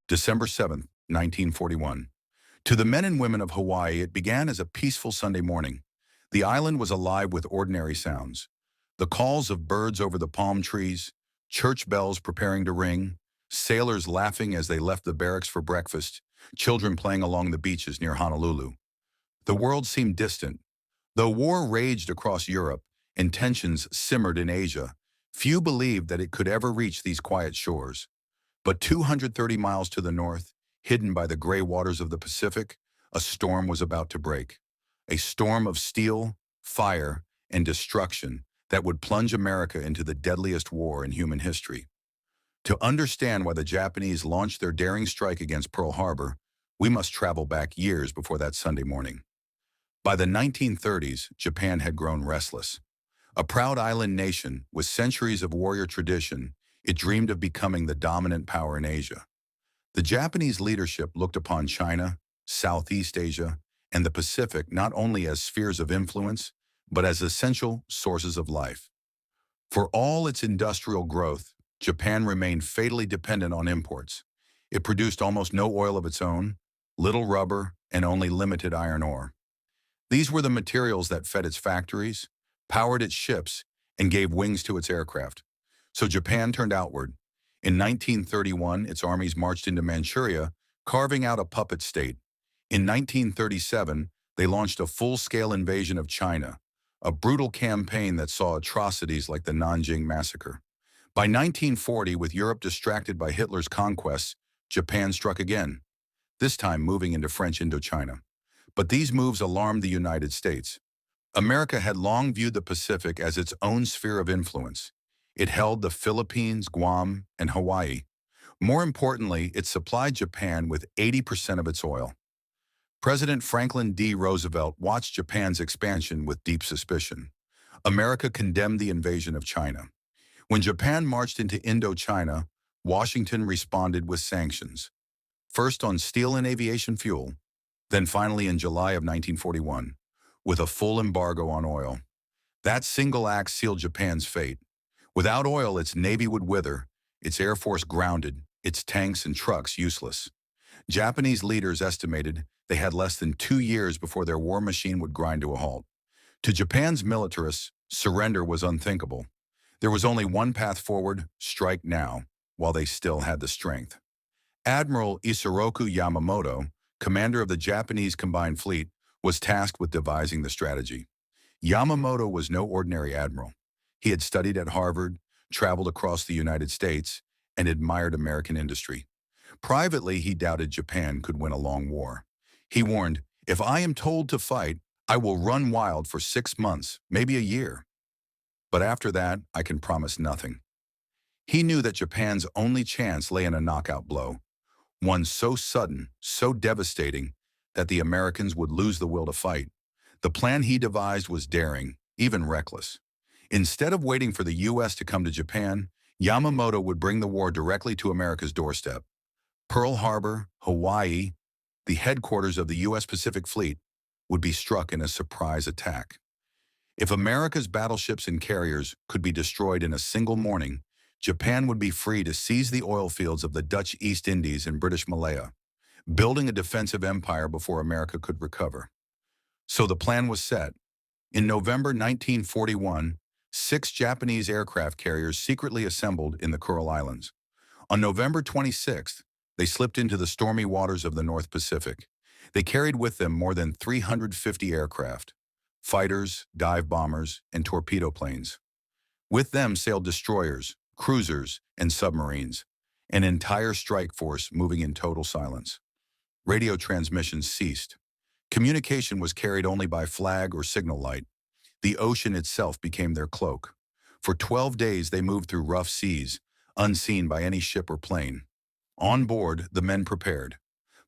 December 7th, 1941. To the men and women of Hawaii, it began as a peaceful Sunday morning. The island was alive with ordinary sounds. The calls of birds over the palm trees, church bells preparing to ring, sailors laughing as they left the barracks for breakfast, children playing along the beaches near Honolulu. The world seemed distant. Though war raged across Europe and tensions simmered in Asia, few believed that it could ever reach these quiet shores. But 230 miles to the north, hidden by the gray waters of the Pacific, a storm was about to break. A storm of steel, fire, and destruction that would plunge America into the deadliest war in human history. To understand why the Japanese launched their daring strike against Pearl Harbor, we must travel back years before that Sunday morning. By the 1930s, Japan had grown restless. A proud island nation with centuries of warrior tradition, it dreamed of becoming the dominant power in Asia. The Japanese leadership looked upon China, Southeast Asia, and the Pacific not only as spheres of influence, but as essential sources of life. For all its industrial growth, Japan remained fatally dependent on imports. It produced almost no oil of its own, little rubber, and only limited iron ore. These were the materials that fed its factories, powered its ships, and gave wings to its aircraft. So Japan turned outward. In 1931, its armies marched into Manchuria, carving out a puppet state. In 1937, they launched a full-scale invasion of China, a brutal campaign that saw atrocities like the Nanjing Massacre. By 1940, with Europe distracted by Hitler's conquests, Japan struck again, this time moving into French Indochina. But these moves alarmed the United States. America had long viewed the Pacific as its own sphere of influence. It held the Philippines, Guam, and Hawaii. More importantly, it supplied Japan with 80% of its oil. President Franklin D. Roosevelt watched Japan's expansion with deep suspicion. America condemned the invasion of China. When Japan marched into Indochina, Washington responded with sanctions. First on steel and aviation fuel, then finally in July of 1941, with a full embargo on oil. That single act sealed Japan's fate. Without oil, its navy would wither, its air force grounded, its tanks and trucks useless. Japanese leaders estimated they had less than 2 years before their war machine would grind to a halt. To Japan's militarists, surrender was unthinkable. There was only one path forward: strike now, while they still had the strength. Admiral Isoroku Yamamoto, commander of the Japanese Combined Fleet, was tasked with devising the strategy. Yamamoto was no ordinary admiral. He had studied at Harvard, traveled across the United States, and admired American industry. Privately, he doubted Japan could win a long war. He warned, "If I am told to fight, I will run wild for 6 months, maybe a year. But after that, I can promise nothing." He knew that Japan's only chance lay in a knockout blow, one so sudden, so devastating, that the Americans would lose the will to fight. The plan he devised was daring, even reckless. Instead of waiting for the U.S. to come to Japan, Yamamoto would bring the war directly to America's doorstep. Pearl Harbor, Hawaii, the headquarters of the U.S. Pacific Fleet, would be struck in a surprise attack. If America's battleships and carriers could be destroyed in a single morning, Japan would be free to seize the oil fields of the Dutch East Indies and British Malaya, building a defensive empire before America could recover. So the plan was set. In November 1941, 6 Japanese aircraft carriers secretly assembled in the Kuril Islands. On November 26th, they slipped into the stormy waters of the North Pacific. They carried with them more than 350 aircraft, fighters, dive bombers, and torpedo planes. With them sailed destroyers, cruisers, and submarines, an entire strike force moving in total silence. Radio transmissions ceased. Communication was carried only by flag or signal light. The ocean itself became their cloak. For 12 days they moved through rough seas, unseen by any ship or plane. On board, the men prepared.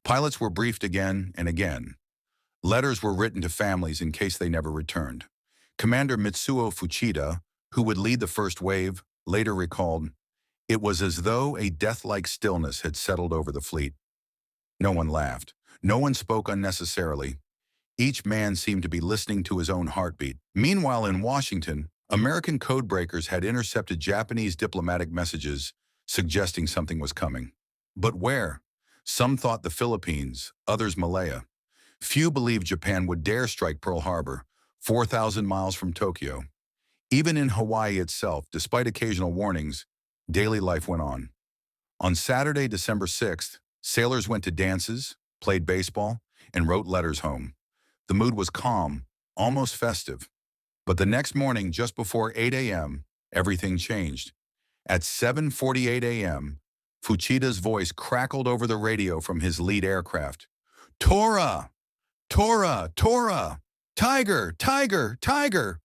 Pilots were briefed again and again. Letters were written to families in case they never returned. Commander Mitsuo Fuchida, who would lead the first wave, later recalled, "It was as though a death-like stillness had settled over the fleet. No one laughed. No one spoke unnecessarily. Each man seemed to be listening to his own heartbeat." Meanwhile, in Washington, American codebreakers had intercepted Japanese diplomatic messages suggesting something was coming. But where? Some thought the Philippines, others Malaya. Few believed Japan would dare strike Pearl Harbor, 4,000 miles from Tokyo. Even in Hawaii itself, despite occasional warnings, daily life went on. On Saturday, December 6th, sailors went to dances, played baseball, and wrote letters home. The mood was calm, almost festive. But the next morning, just before 8 a.m., everything changed. At 7:48 a.m., Fuchida's voice crackled over the radio from his lead aircraft. Tora! Tora! Tora! Tiger! Tiger! Tiger!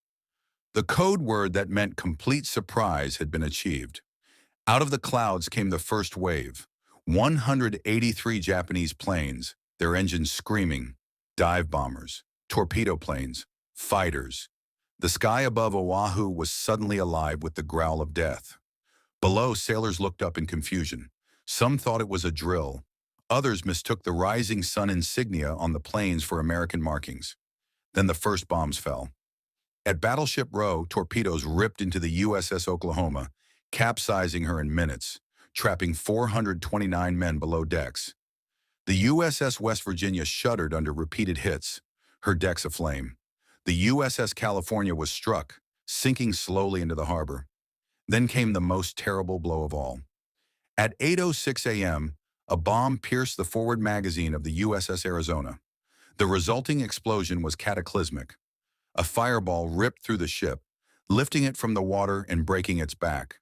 The code word that meant complete surprise had been achieved. Out of the clouds came the first wave. 183 Japanese planes, their engines screaming, dive bombers, torpedo planes, fighters. The sky above Oahu was suddenly alive with the growl of death. Below, sailors looked up in confusion. Some thought it was a drill. Others mistook the rising sun insignia on the planes for American markings. Then the first bombs fell. At Battleship Row, torpedoes ripped into the USS Oklahoma, capsizing her in minutes, trapping 429 men below decks. The USS West Virginia shuddered under repeated hits, her decks aflame. The USS California was struck, sinking slowly into the harbor. Then came the most terrible blow of all. At 8:06 a.m., a bomb pierced the forward magazine of the USS Arizona. The resulting explosion was cataclysmic. A fireball ripped through the ship, lifting it from the water and breaking its back.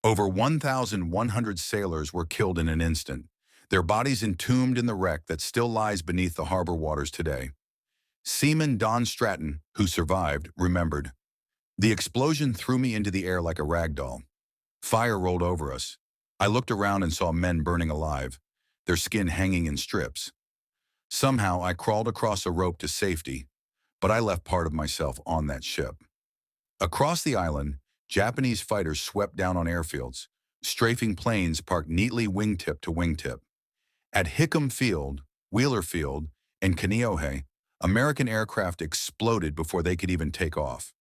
Over 1,100 sailors were killed in an instant, their bodies entombed in the wreck that still lies beneath the harbor waters today. Seaman Don Stratton, who survived, remembered, "The explosion threw me into the air like a rag doll. Fire rolled over us. I looked around and saw men burning alive, their skin hanging in strips. Somehow I crawled across a rope to safety, but I left part of myself on that ship." Across the island, Japanese fighters swept down on airfields, strafing planes parked neatly wingtip to wingtip. At Hickam Field, Wheeler Field, and Kaneohe, American aircraft exploded before they could even take off.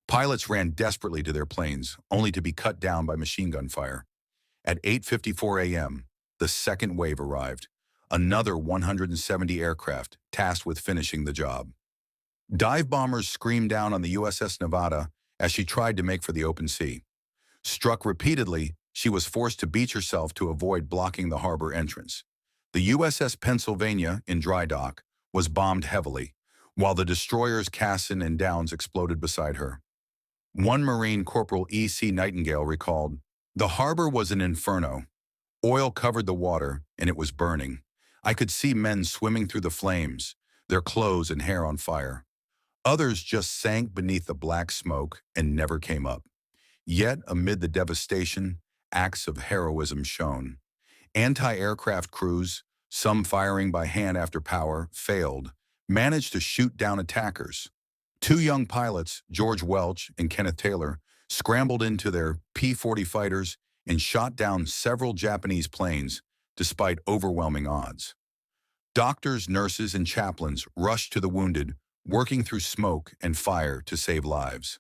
Pilots ran desperately to their planes, only to be cut down by machine gun fire. At 8:54 a.m., the second wave arrived, another 170 aircraft tasked with finishing the job. Dive bombers screamed down on the USS Nevada as she tried to make for the open sea. Struck repeatedly, she was forced to beach herself to avoid blocking the harbor entrance. The USS Pennsylvania, in dry dock, was bombed heavily, while the destroyers Cassin and Downs exploded beside her. One Marine Corporal E.C. Nightingale recalled, "The harbor was an inferno. Oil covered the water, and it was burning. I could see men swimming through the flames, their clothes and hair on fire. Others just sank beneath the black smoke and never came up. Yet, amid the devastation, acts of heroism shone. Anti-aircraft crews, some firing by hand after power, failed, managed to shoot down attackers. Two young pilots, George Welch and Kenneth Taylor, scrambled into their P-40 fighters and shot down several Japanese planes, despite overwhelming odds. Doctors, nurses, and chaplains rushed to the wounded, working through smoke and fire to save lives.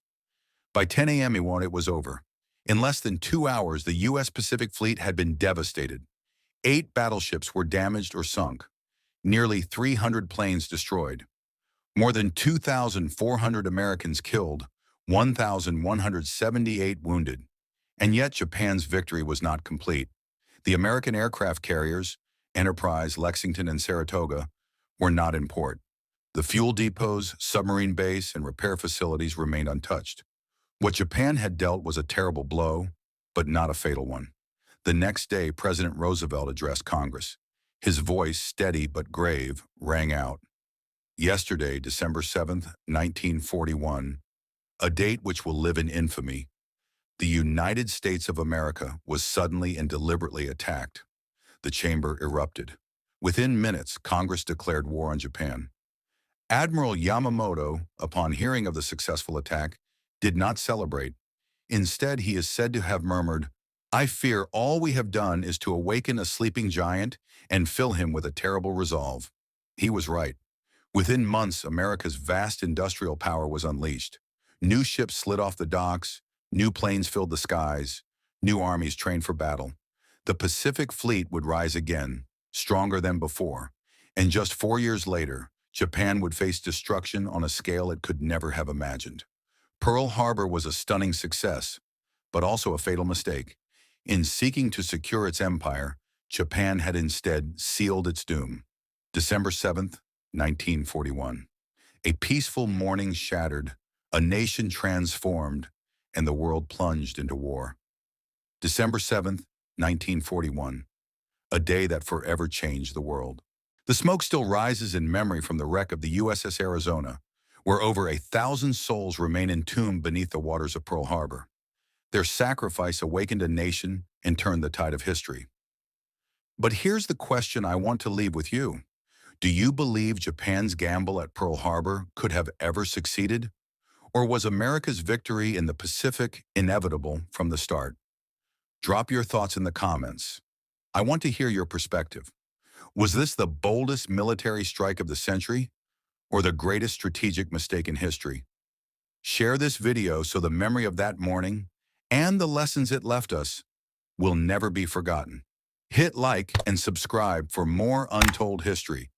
By 10 a.m. it was over. In less than 2 hours, the U.S. Pacific Fleet had been devastated. 8 battleships were damaged or sunk. Nearly 300 planes destroyed. More than 2,400 Americans killed, 1,178 wounded. And yet Japan's victory was not complete. The American aircraft carriers, Enterprise, Lexington, and Saratoga, were not in port. The fuel depots, submarine base, and repair facilities remained untouched. What Japan had dealt was a terrible blow, but not a fatal one. The next day, President Roosevelt addressed Congress. His voice, steady but grave, rang out. Yesterday, December 7th, 1941, a date which will live in infamy, the United States of America was suddenly and deliberately attacked. The chamber erupted. Within minutes, Congress declared war on Japan. Admiral Yamamoto, upon hearing of the successful attack, did not celebrate. Instead, he is said to have murmured, "I fear all we have done is to awaken a sleeping giant and fill him with a terrible resolve." He was right. Within months, America's vast industrial power was unleashed. New ships slid off the docks, new planes filled the skies, new armies trained for battle. The Pacific Fleet would rise again, stronger than before. And just 4 years later, Japan would face destruction on a scale it could never have imagined. Pearl Harbor was a stunning success, but also a fatal mistake. In seeking to secure its empire, Japan had instead sealed its doom. December 7th, 1941. A peaceful morning shattered, a nation transformed, and the world plunged into war. December 7th, 1941. A day that forever changed the world. The smoke still rises in memory from the wreck of the USS Arizona, where over 1,000 souls remain entombed beneath the waters of Pearl Harbor. Their sacrifice awakened a nation and turned the tide of history. But here's the question I want to leave with you. Do you believe Japan's gamble at Pearl Harbor could have ever succeeded? Or was America's victory in the Pacific inevitable from the start? Drop your thoughts in the comments. I want to hear your perspective. Was this the boldest military strike of the century, or the greatest strategic mistake in history? Share this video so the memory of that morning and the lessons it left us will never be forgotten. Hit like and subscribe for more untold history.